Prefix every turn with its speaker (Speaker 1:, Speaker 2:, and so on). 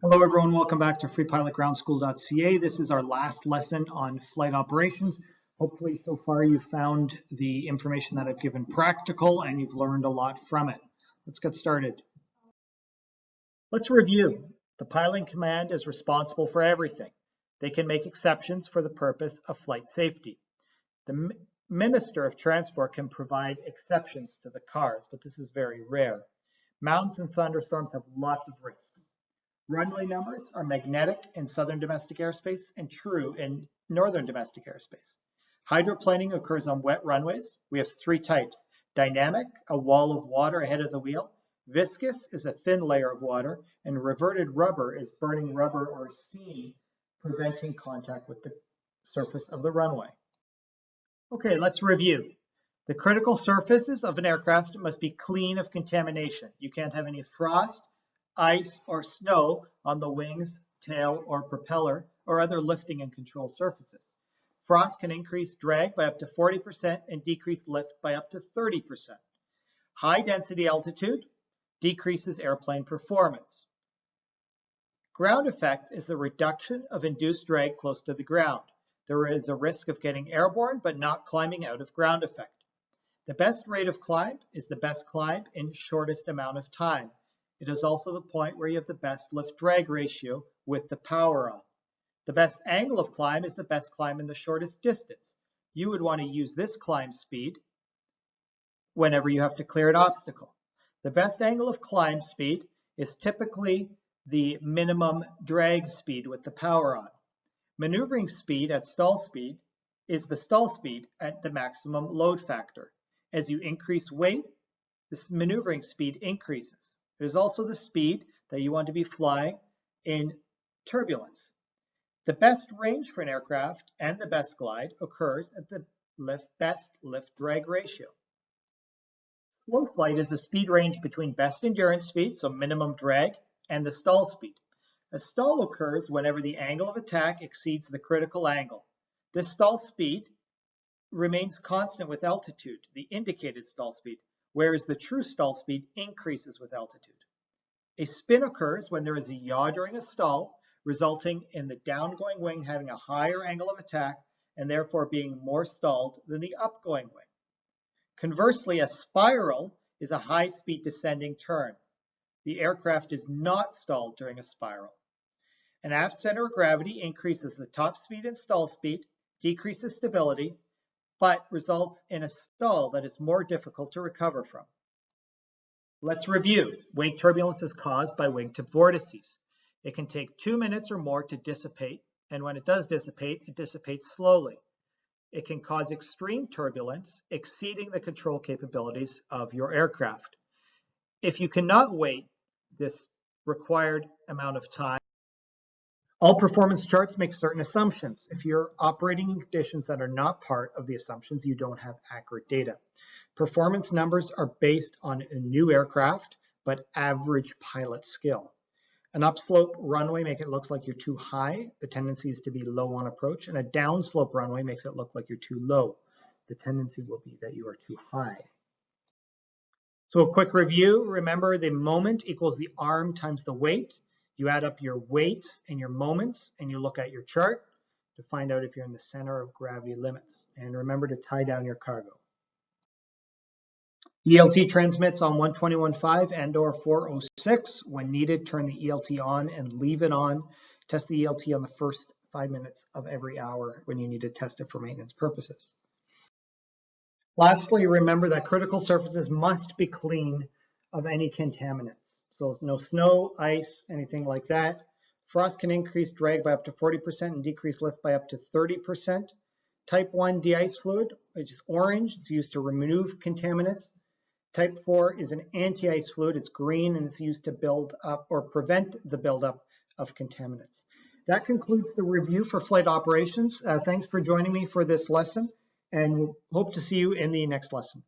Speaker 1: Hello everyone, welcome back to freepilotgroundschool.ca. This is our last lesson on flight operations. Hopefully so far you found the information that I've given practical and you've learned a lot from it. Let's get started. Let's review. The piloting command is responsible for everything. They can make exceptions for the purpose of flight safety. The Minister of Transport can provide exceptions to the CARs, but this is very rare. Mountains and thunderstorms have lots of risks. Runway numbers are magnetic in southern domestic airspace and true in northern domestic airspace. Hydroplaning occurs on wet runways. We have three types. Dynamic, a wall of water ahead of the wheel. Viscous is a thin layer of water. And reverted rubber is burning rubber or steam, preventing contact with the surface of the runway. Okay, let's review. The critical surfaces of an aircraft must be clean of contamination. You can't have any frost, ice, or snow on the wings, tail, or propeller, or other lifting and control surfaces. Frost can increase drag by up to 40% and decrease lift by up to 30%. High density altitude decreases airplane performance. Ground effect is the reduction of induced drag close to the ground. There is a risk of getting airborne, but not climbing out of ground effect. The best rate of climb is the best climb in shortest amount of time. It is also the point where you have the best lift-drag ratio with the power on. The best angle of climb is the best climb in the shortest distance. You would want to use this climb speed whenever you have to clear an obstacle. The best angle of climb speed is typically the minimum drag speed with the power on. Maneuvering speed at stall speed is the stall speed at the maximum load factor. As you increase weight, this maneuvering speed increases. It is also the speed that you want to be flying in turbulence. The best range for an aircraft and the best glide occurs at the best lift-drag ratio. Slow flight is the speed range between best endurance speed, so minimum drag, and the stall speed. A stall occurs whenever the angle of attack exceeds the critical angle. This stall speed remains constant with altitude, the indicated stall speed, whereas the true stall speed increases with altitude. A spin occurs when there is a yaw during a stall, resulting in the downgoing wing having a higher angle of attack and therefore being more stalled than the upgoing wing. Conversely, a spiral is a high-speed descending turn. The aircraft is not stalled during a spiral. An aft center of gravity increases the top speed and stall speed, decreases stability, but results in a stall that is more difficult to recover from. Let's review. Wing turbulence is caused by wingtip vortices. It can take 2 minutes or more to dissipate, and when it does dissipate, it dissipates slowly. It can cause extreme turbulence, exceeding the control capabilities of your aircraft. If you cannot wait this required amount of time, all performance charts make certain assumptions. If you're operating in conditions that are not part of the assumptions, you don't have accurate data. Performance numbers are based on a new aircraft, but average pilot skill. An upslope runway makes it look like you're too high. The tendency is to be low on approach, and a downslope runway makes it look like you're too low. The tendency will be that you are too high. So a quick review. Remember, the moment equals the arm times the weight. You add up your weights and your moments, and you look at your chart to find out if you're in the center of gravity limits. And remember to tie down your cargo. ELT transmits on 121.5 and or 406. When needed, turn the ELT on and leave it on. Test the ELT on the first 5 minutes of every hour when you need to test it for maintenance purposes. Lastly, remember that critical surfaces must be clean of any contaminants. So no snow, ice, anything like that. Frost can increase drag by up to 40% and decrease lift by up to 30%. Type 1 de-ice fluid, which is orange, it's used to remove contaminants. Type 4 is an anti-ice fluid, it's green, and it's used to build up or prevent the buildup of contaminants. That concludes the review for flight operations. Thanks for joining me for this lesson, and hope to see you in the next lesson.